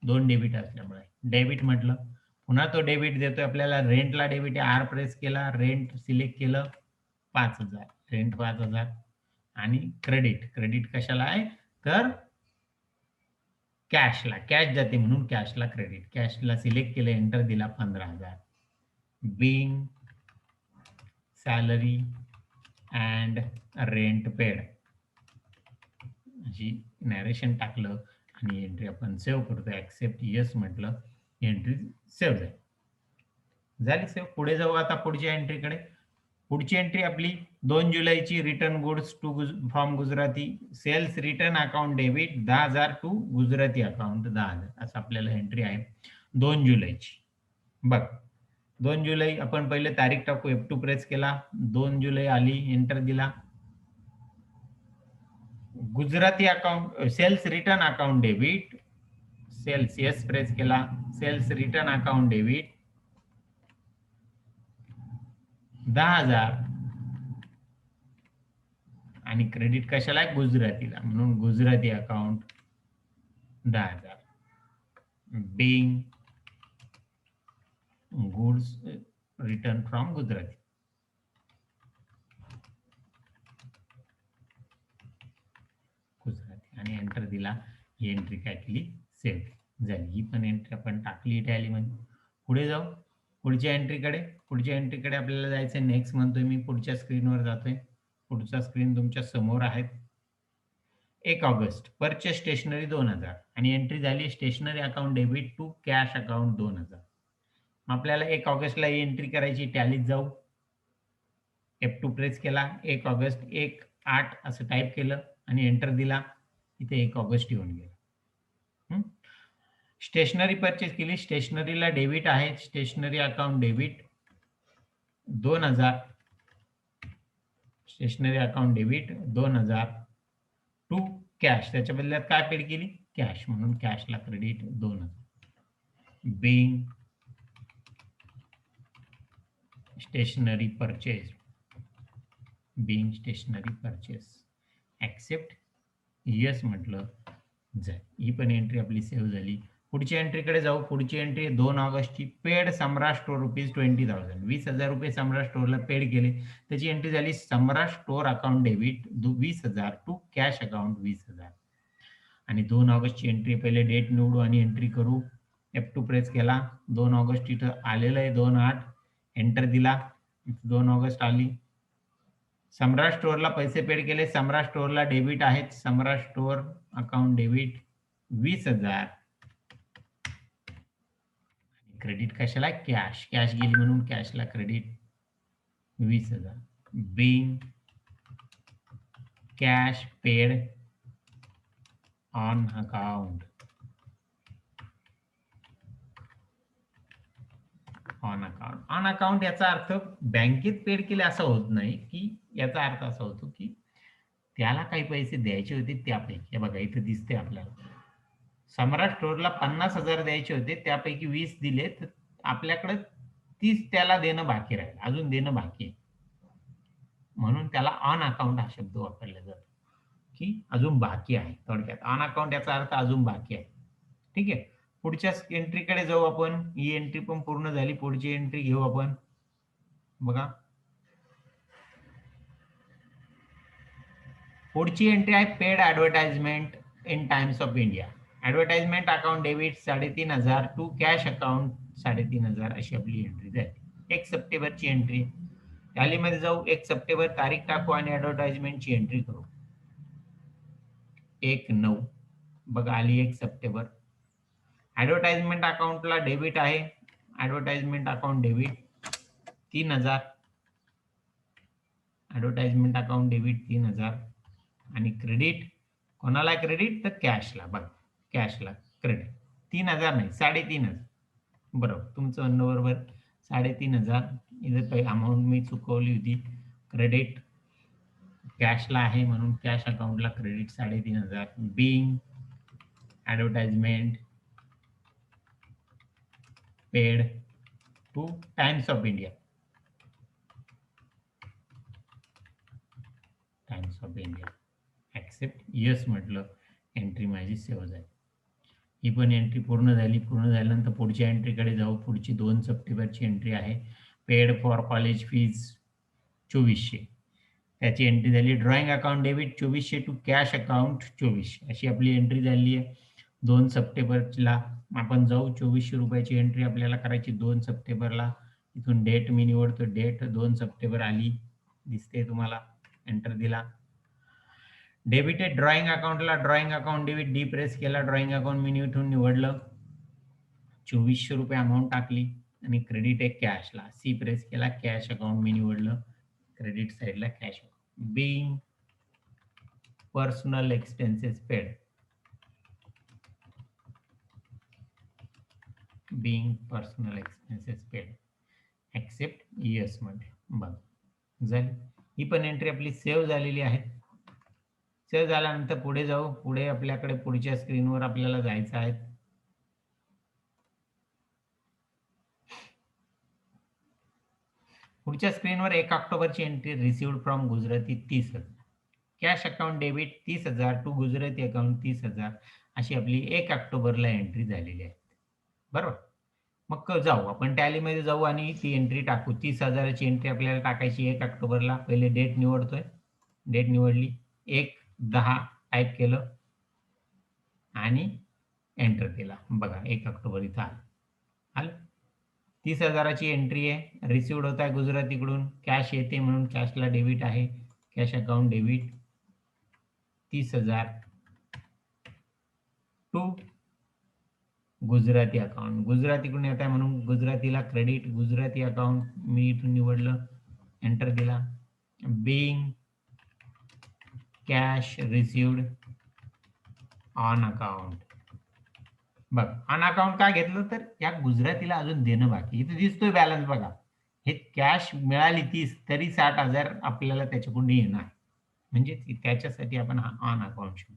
2 डेबिट असल्यामुळे डेबिट म्हटलं. पुन्हा तो डेबिट देतोय आपल्याला. रेंटला डेबिट आहे. आर प्रेस केला. रेंट सिलेक्ट केलं 5,000. रेंट 5,000 आणि क्रेडिट. क्रेडिट कशाला आहे तर कॅशला. कॅश जाते म्हणून कॅशला क्रेडिट. कॅशला सिलेक्ट केलं, एंटर दिला 15,000. Being salary and rent paid अशी नॅरेशन टाकलं आणि एंट्री आपण सेव्ह करतो. ऍक्सेप्ट यस म्हटलं, एंट्री सेव्ह झाली सेव्ह. पुढे जाऊ आता पुढच्या एंट्रीकडे. पुढची एंट्री आपली 2 जुलैची return goods to from Gujarati. Sales return account debit 10,000 to Gujarati account 10,000 असं आपल्याला एंट्री आहे 2 जुलैची. बघ 2 जुलै आपण पहिले तारीख टाकू. F2 प्रेस केला. 2 जुलै आली, एंटर दिला. Gujarati account sales return account debit sales S press केला. सेल्स रिटर्न अकाउंट डेबिट 10,000 आणि क्रेडिट कशाला आहे गुजरातीला म्हणून Gujarati account 10,000. Being goods return from Gujarati. Gujarati आणि एंटर दिला. ही एंट्री काय केली सेव्ह झाली. ही पण एंट्री आपण टाकली टॅलीमध्ये. पुढे जाऊ पुढच्या एंट्रीकडे. पुढच्या एंट्रीकडे आपल्याला जायचं नेक्स्ट म्हणतोय मी. पुढच्या स्क्रीनवर जातोय. पुढचा स्क्रीन तुमच्या समोर आहेत. 1 ऑगस्ट परचेस स्टेशनरी 2,000 आणि एंट्री झाली stationery account debit to cash account 2,000. आपल्याला 1 ऑगस्टला ही एंट्री करायची. टॅलीत जाऊ. F2 प्रेस केला. 1 ऑगस्ट 1/8 असं टाईप केलं आणि एंटर दिला. इथे 1 ऑगस्ट येऊन गेला. स्टेशनरी परचेस केली. स्टेशनरीला डेबिट आहे. Stationery account debit 2,000. Stationery account debit 2,000 to cash. त्याच्या बदल्यात काय पेड केली कॅश म्हणून कॅशला credit 2,000. Being stationery purchase. Being stationery purchase accept yes म्हटलं जाईल. ही पण एंट्री आपली सेव्ह झाली. पुढच्या एंट्रीकडे जाऊ. पुढची एंट्री 2 ऑगस्टची. पेड सम्राट स्टोर ₹20,000. 20,000 रुपये सम्राट स्टोअरला पेड केले. त्याची एंट्री झाली Samrat store account debit 20,000 to cash account 20,000. आणि 2 ऑगस्टची एंट्री पहिले डेट निवडू आणि एंट्री करू. F2 प्रेस केला. 2 ऑगस्ट इथं आलेलं आहे 2/8. एंटर दिला. 2 ऑगस्ट आली. सम्राट स्टोअरला पैसे पेड केले. सम्राट स्टोअरला डेबिट आहेत. Samrat store account debit 20,000. Credit कशाला कॅश. कॅश गेली म्हणून कॅशला credit 20,000. Being cash paid on account. On account. On account याचा अर्थ बँकेत पेड केले असं होत नाही, की याचा अर्थ असा होतो की त्याला काही पैसे द्यायचे होते त्यापैकी. बघा इथं दिसते आपल्याला सम्राट स्टोअरला 50,000 द्यायचे होते त्यापैकी 20 दिले तर आपल्याकडे 30 त्याला देणं बाकी राहील. अजून देणं बाकी आहे. म्हणून त्याला ऑन अकाउंट हा शब्द वापरला जातो, की अजून बाकी आहे. थोडक्यात ऑन अकाउंट याचा अर्थ अजून बाकी आहे. ठीक आहे. पुढच्या एंट्रीकडे जाऊ आपण. ही एंट्री पण पूर्ण झाली. पुढची एंट्री घेऊ आपण. बघा, पुढची एंट्री आहे paid advertisement in Times of India. Advertisement account debit 3,500 to cash account 3,500 अशी आपली एंट्री झाली. 1 सप्टेंबरची एंट्री. टॅलीमध्ये जाऊ, 1 सप्टेंबर तारीख टाकू आणि ऍडव्हर्टाइजमेंटची एंट्री करू. 1/9 बघा आली 1 सप्टेंबर. ऍडव्हर्टाइजमेंट अकाउंटला डेबिट आहे. Advertisement account debit 3,000. Advertisement account debit 3,000 आणि क्रेडिट कोणाला क्रेडिट तर कॅशला. बघा कॅशला क्रेडिट 3,000 नाही 3,500. बरोबर तुमचं म्हणणं बरोबर 3,500. इथे काही अमाऊंट मी चुकवली होती. क्रेडिट कॅशला आहे म्हणून कॅश अकाउंटला credit 3,500. Being advertisement paid to Times of India. Times of India accept yes म्हटलं, एंट्री माझी सेव्ह झाली. ही पण एंट्री पूर्ण झाली. पूर्ण झाल्यानंतर पुढच्या एंट्रीकडे जाऊ. पुढची 2 सप्टेंबरची एंट्री आहे. Paid for college fees 2,400. त्याची एंट्री झाली. Drawing account debit 2,400 to cash account 2,400 अशी आपली एंट्री झाली आहे. 2 सप्टेंबरला आपण जाऊ. 2,400 रुपयाची एंट्री आपल्याला करायची 2 सप्टेंबरला. इथून डेट मी निवडतो. डेट 2 सप्टेंबर आली दिसते तुम्हाला. एंटर दिला. डेबिटेड ड्रॉइंग अकाउंटला drawing account debit D press केला. ड्रॉइंग अकाउंट मी इथून निवडलं. 2,400 रुपये अमाऊंट टाकली आणि क्रेडिट आहे कॅशला. सी प्रेस केला. कॅश अकाउंट मी निवडलं. क्रेडिट साईडला cash. Being personal expenses paid. Being personal expenses paid accept yes मध्ये. बघा झाली. ही पण एंट्री आपली सेव्ह झालेली आहे. सेव्ह झाल्यानंतर पुढे जाऊ. पुढे आपल्याकडे पुढच्या स्क्रीनवर आपल्याला जायचं आहे. पुढच्या स्क्रीनवर 1 ऑक्टोबरची entry received from Gujarati 30,000. Cash account debit 30,000 to Gujarati account 30,000 अशी आपली 1 ऑक्टोबरला एंट्री झालेली आहे. बरोबर. मग जाऊ आपण टॅलीमध्ये जाऊ आणि ती एंट्री टाकू. 30,000ची एंट्री आपल्याला टाकायची 1 ऑक्टोबरला. पहिले डेट निवडतोय. डेट निवडली. 1/10 टाईप केलं आणि एंटर केला. बघा 1 ऑक्टोबर इथं आलं. 30,000ची एंट्री आहे. रिसिव्ड होत आहे गुजरातीकडून. कॅश येते म्हणून कॅशला डेबिट आहे. Cash account debit 30,000 to Gujarati account. गुजरातीकडून येत आहे म्हणून गुजरातीला क्रेडिट. गुजराती अकाउंट मी इथून निवडलं. एंटर दिला. Being cash received on account. बघ ऑन अकाउंट का घेतलं तर या गुजरातीला अजून देणं बाकी. इथे दिसतोय बॅलन्स बघा. हे कॅश मिळाली 30 तरी 60,000 आपल्याला त्याच्याकडून येणार. म्हणजे त्याच्यासाठी आपण हा ऑन अकाउंट शब्द.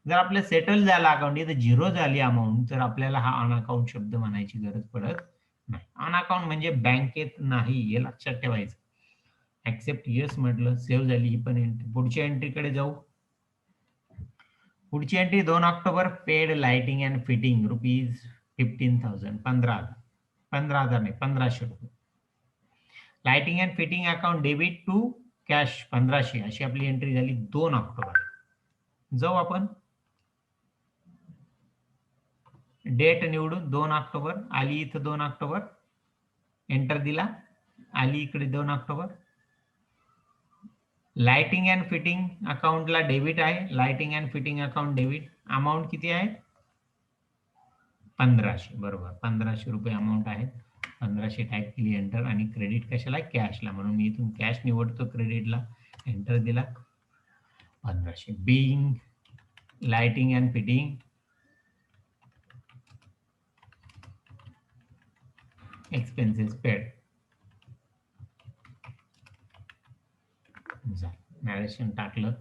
जर आपलं सेटल झाला अकाउंट इथं झिरो झाली अमाऊंट तर आपल्याला हा ऑन अकाउंट शब्द म्हणायची गरज पडत नाही. ऑन अकाउंट म्हणजे बँकेत नाही हे लक्षात ठेवायचं. ऍक्सेप्ट यस म्हटलं. सेव्ह झाली ही पण एंट्री. पुढच्या एंट्रीकडे जाऊ. पुढची entry 2 October. Paid lighting and fitting rupees 15,000. 15,000 नाही 1,500 रुपये. Lighting and fitting account debit to cash 1,500 अशी आपली एंट्री झाली 2 ऑक्टोबर. जाऊ आपण. डेट निवडून 2 ऑक्टोबर आली. इथं 2 ऑक्टोबर. एंटर दिला. आली इकडे 2 ऑक्टोबर. लाइटिंग अँड फिटिंग अकाउंटला डेबिट आहे. Lighting and fitting account debit. Amount किती आहे 1,500. बरोबर 1,500 रुपये अमाऊंट आहे. 1,500 टाईप केली. एंटर आणि क्रेडिट कशाला कॅशला म्हणून मी इथून कॅश निवडतो. क्रेडिटला एंटर दिला. 1,500. Being lighting and fitting expenses paid. Narration टाकलं.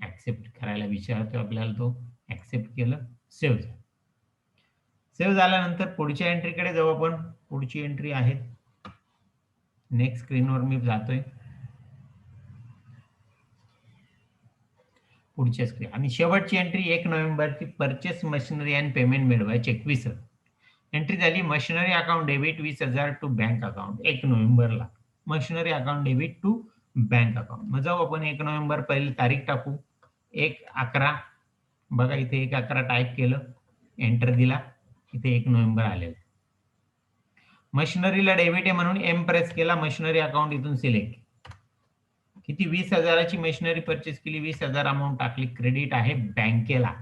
ऍक्सेप्ट करायला विचारतो आपल्याला. तो ऍक्सेप्ट केलं. सेव्ह झालं. सेव्ह झाल्यानंतर पुढच्या एंट्रीकडे जाऊ आपण. पुढची एंट्री आहे नेक्स्ट स्क्रीनवर मी जातोय. पुढच्या स्क्रीन आणि शेवटची एंट्री 1 नोव्हेंबरची परचेस मशिनरी अँड पेमेंट मिळवाय चेक 20,000. एंट्री झाली machinery account debit 20,000 to bank account 1 नोव्हेंबरला. Machinery account debit to bank account. मग जाऊ आपण 1 नोव्हेंबर पहिली तारीख टाकू. 1/11 बघा इथे 1/11 टाईप केलं, एंटर दिला, इथे 1 नोव्हेंबर आलेलं. मशिनरीला डेबिट आहे म्हणून एम प्रेस केला, मशिनरी अकाउंट इथून सिलेक्ट. किती 20,000ची मशिनरी परचेस केली, 20,000 अमाऊंट टाकली, क्रेडिट आहे बँकेला,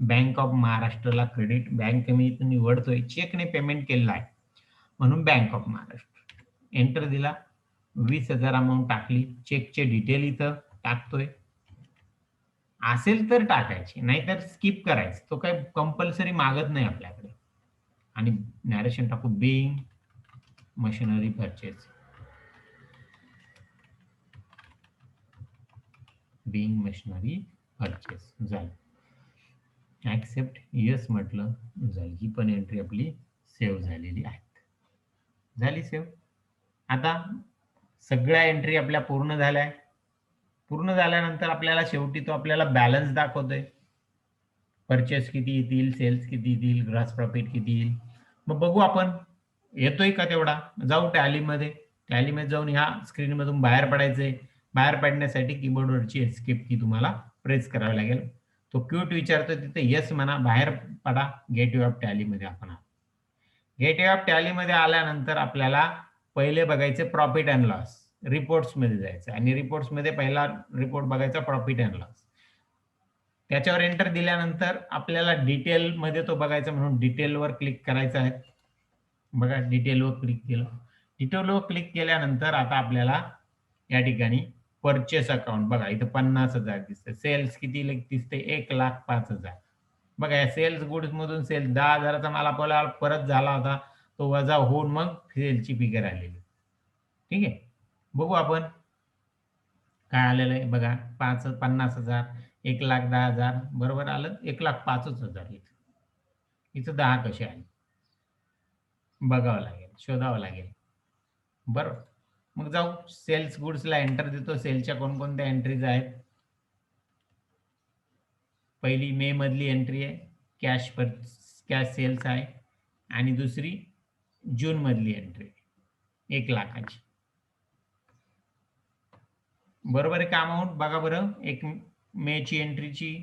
बँक ऑफ महाराष्ट्रला क्रेडिट. बँक मी इथून निवडतोय, चेकने पेमेंट केलेला आहे म्हणून बँक ऑफ महाराष्ट्र. एंटर दिला, 20,000 अमाऊंट टाकली, चेकचे डिटेल इथं टाकतोय. असेल तर टाकायची, नाहीतर स्किप करायचं, तो काही कंपल्सरी मागत नाही आपल्याकडे. आणि नॅरेशन टाकू, being machinery purchase, being machinery purchase झालं. ऍक्सेप्ट यस म्हटलं झाली. ही पण एंट्री आपली सेव्ह झालेली आहे. झाली सेव्ह. आता सगळ्या एंट्री आपल्या पूर्ण झाल्या. पूर्ण झाल्यानंतर आपल्याला शेवटी तो आपल्याला बॅलन्स दाखवतोय. परचेस किती येतील, सेल्स किती येतील, ग्रॉस प्रॉफिट किती येईल. मग बघू आपण येतोय का तेवढा. जाऊ टॅलीमध्ये. टॅलीमध्ये जाऊन ह्या स्क्रीनमधून बाहेर पडायचंय. बाहेर पडण्यासाठी कीबोर्डवरची एस्केप की तुम्हाला प्रेस करावी लागेल. तो क्यूट विचारतोय तिथे येस म्हणा, बाहेर पडा. गेटवे ऑफ टॅलीमध्ये आपण गेटवे ऑफ टॅलीमध्ये आल्यानंतर आपल्याला पहिले बघायचे प्रॉफिट अँड लॉस. रिपोर्ट्स मध्ये जायचं आणि रिपोर्ट्स मध्ये पहिला रिपोर्ट बघायचा प्रॉफिट अँड लॉस. त्याच्यावर एंटर दिल्यानंतर आपल्याला डिटेल मध्ये तो बघायचा म्हणून डिटेलवर क्लिक करायचं आहे. बघा डिटेलवर क्लिक केलं. डिटेलवर क्लिक केल्यानंतर आता आपल्याला या ठिकाणी परचेस अकाउंट बघा इथं 50,000 दिसते. सेल्स किती दिसते, 1,05,000. बघा या सेल्स गुड्स मधून सेल्स 10,000चा माल आपल्याला परत झाला होता, तो वजा होऊन मग सेलची फिगर आलेली. ठीक आहे, बघू आपण काय आलेलं आहे. बघा 50,000, 1,10,000 बरोबर आलं. 1,05,000 इथं 10 कसे आले बघावं लागेल, शोधावं लागेल. बरोबर. मग जाऊ सेल्स गुड्सला एंटर देतो. सेलच्या कोणकोणत्या एंट्रीज आहेत. पहिली मे मधली एंट्री आहे, कॅश सेल्स आहे. आणि दुसरी जून मधली एंट्री 1,00,000ची. बरोबर आहे का अमाऊंट बघा बरं. एक मे ची एंट्रीची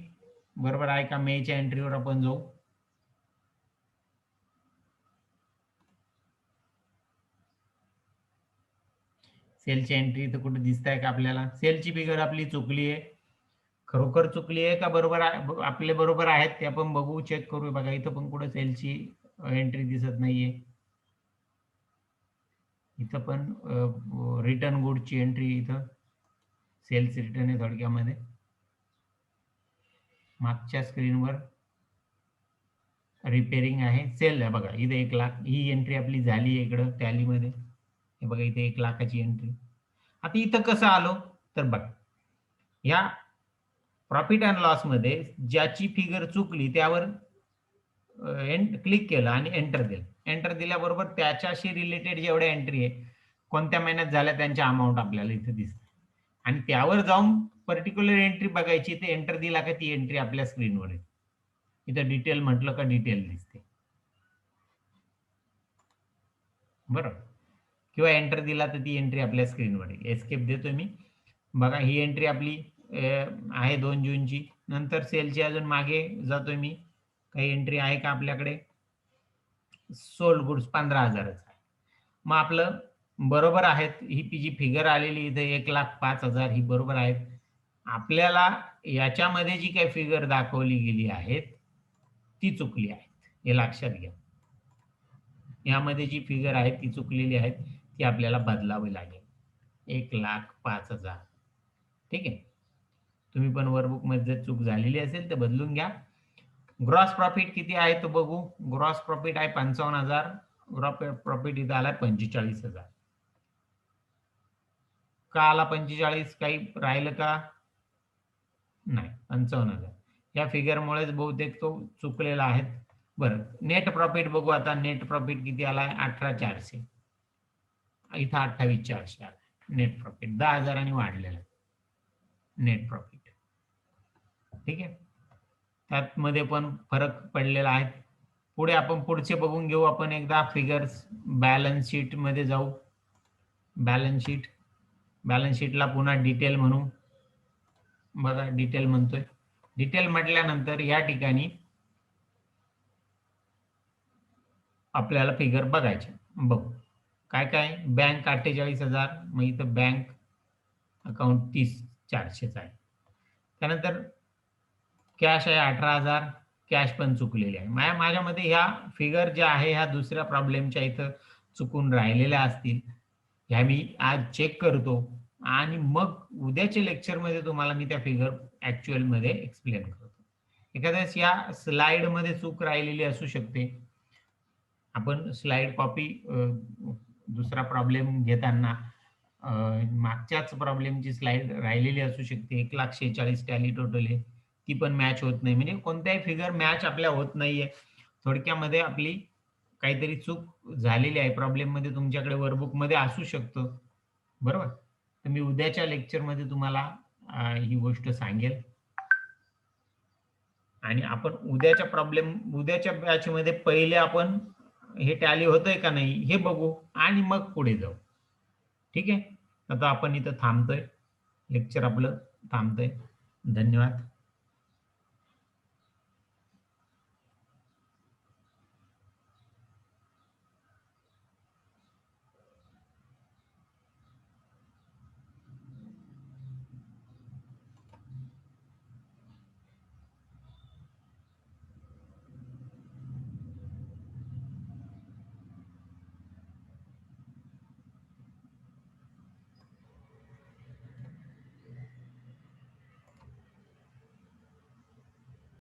बरोबर आहे का. मेच्या एंट्रीवर आपण जाऊ. सेलची एंट्री इथं कुठे दिसत आहे का आपल्याला. सेलची फिगर आपली चुकली आहे. खरोखर चुकली आहे का बरोबर आपले बरोबर आहेत ते आपण बघू, चेक करू. बघा इथं पण कुठे सेलची एंट्री दिसत नाहीये. इथं पण रिटर्न गुडची एंट्री, इथं सेल्स रिटर्न आहे थोडक्यामध्ये. मागच्या स्क्रीनवर रिपेअरिंग आहे, सेल आहे बघा इथे 1,00,000. ही एंट्री आपली झाली इकडं टॅलीमध्ये. हे बघा इथे 1,00,000ची एंट्री. आता इथं कसं आलो तर बघा या प्रॉफिट अँड लॉस मध्ये ज्याची फिगर चुकली त्यावर क्लिक केलं आणि एंटर दिलं. एंटर दिल्याबरोबर त्याच्याशी रिलेटेड जेवढ्या एंट्री आहे, कोणत्या महिन्यात झाल्या त्यांच्या अमाऊंट आपल्याला इथे दिसते. आणि त्यावर जाऊन पर्टिक्युलर एंट्री बघायची, ते एंटर दिला का ती एंट्री आपल्या स्क्रीनवर आहे. इथं डिटेल म्हटलं का डिटेल दिसते. बरोबर. किंवा एंटर दिला तर ती एंट्री आपल्या स्क्रीनवर आहे. एस्केप देतोय मी. बघा ही एंट्री आपली आहे 2 जूनची. नंतर सेलची अजून मागे जातोय मी. काही एंट्री आहे का आपल्याकडे. सोल्ड गुड्स 15,000 आहे. मग आपलं बरोबर आहेत. ही जी फिगर आलेली इथे 1,05,000 ही बरोबर आहेत. आपल्याला याच्यामध्ये जी काही फिगर दाखवली गेली आहेत ती चुकली आहेत, हे लक्षात घ्या. यामध्ये जी फिगर आहे ती चुकलेली आहे, ती आपल्याला बदलावी लागेल. 1,05,000. ठीक आहे. तुम्ही पण वर्कबुक मध्ये चूक झालेली असेल तर बदलून घ्या. ग्रॉस प्रॉफिट किती आहे तो बघू. ग्रॉस प्रॉफिट आहे 55,000. ग्रॉस प्रॉफिट इथं आला 45,000. का आला 45? काही राहिलं का नाही. 55,000 या फिगरमुळेच बहुतेक तो चुकलेला आहे. बरं नेट प्रॉफिट बघू आता. नेट प्रॉफिट किती आलाय 18,400. इथं 28,400 आला नेट प्रॉफिट. 10,000 वाढलेला नेट प्रॉफिट. ठीक आहे. त्यामध्ये पण फरक पडलेला आहे. पुढे आपण पुढचे बघून घेऊ. आपण एकदा फिगर्स बॅलन्स शीट मध्ये जाऊ. बॅलन्स शीटला पुन्हा डिटेल म्हणू. बघा डिटेल म्हणतोय. डिटेल म्हटल्यानंतर या ठिकाणी आपल्याला फिगर बघायचे. बघू काय काय. बँक 48,000, मग इथं बँक अकाउंट 30,400 आहे. त्यानंतर कॅश आहे 18,000, कॅश पण चुकलेली आहे. माझ्यामध्ये ह्या फिगर ज्या आहे ह्या दुसऱ्या प्रॉब्लेमच्या इथं चुकून राहिलेल्या असतील, ह्या मी आज चेक करतो आणि मग उद्याच्या लेक्चरमध्ये तुम्हाला मी त्या फिगर ऍक्च्युअल मध्ये एक्सप्लेन करतो. एखाद्या या स्लाइड मध्ये चूक राहिलेली असू शकते. आपण स्लाइड कॉपी दुसरा प्रॉब्लेम घेताना मागच्याच प्रॉब्लेमची स्लाइड राहिलेली असू शकते. 1,46,000 टॅली टोटल आहे, ती पण मॅच होत नाही. म्हणजे कोणत्याही फिगर मॅच आपल्या होत नाहीये. थोडक्यामध्ये आपली काहीतरी चूक झालेली आहे. प्रॉब्लेम मध्ये तुमच्याकडे वर्कबुक मध्ये असू शकतं, बरोबर. तर मी उद्याच्या लेक्चरमध्ये तुम्हाला ही गोष्ट सांगेल आणि आपण उद्याच्या बॅच मध्ये पहिले आपण हे टॅली होतंय का नाही हे बघू आणि मग पुढे जाऊ. ठीक आहे. आता आपण इथं थांबतोय. लेक्चर आपलं थांबतंय. धन्यवाद.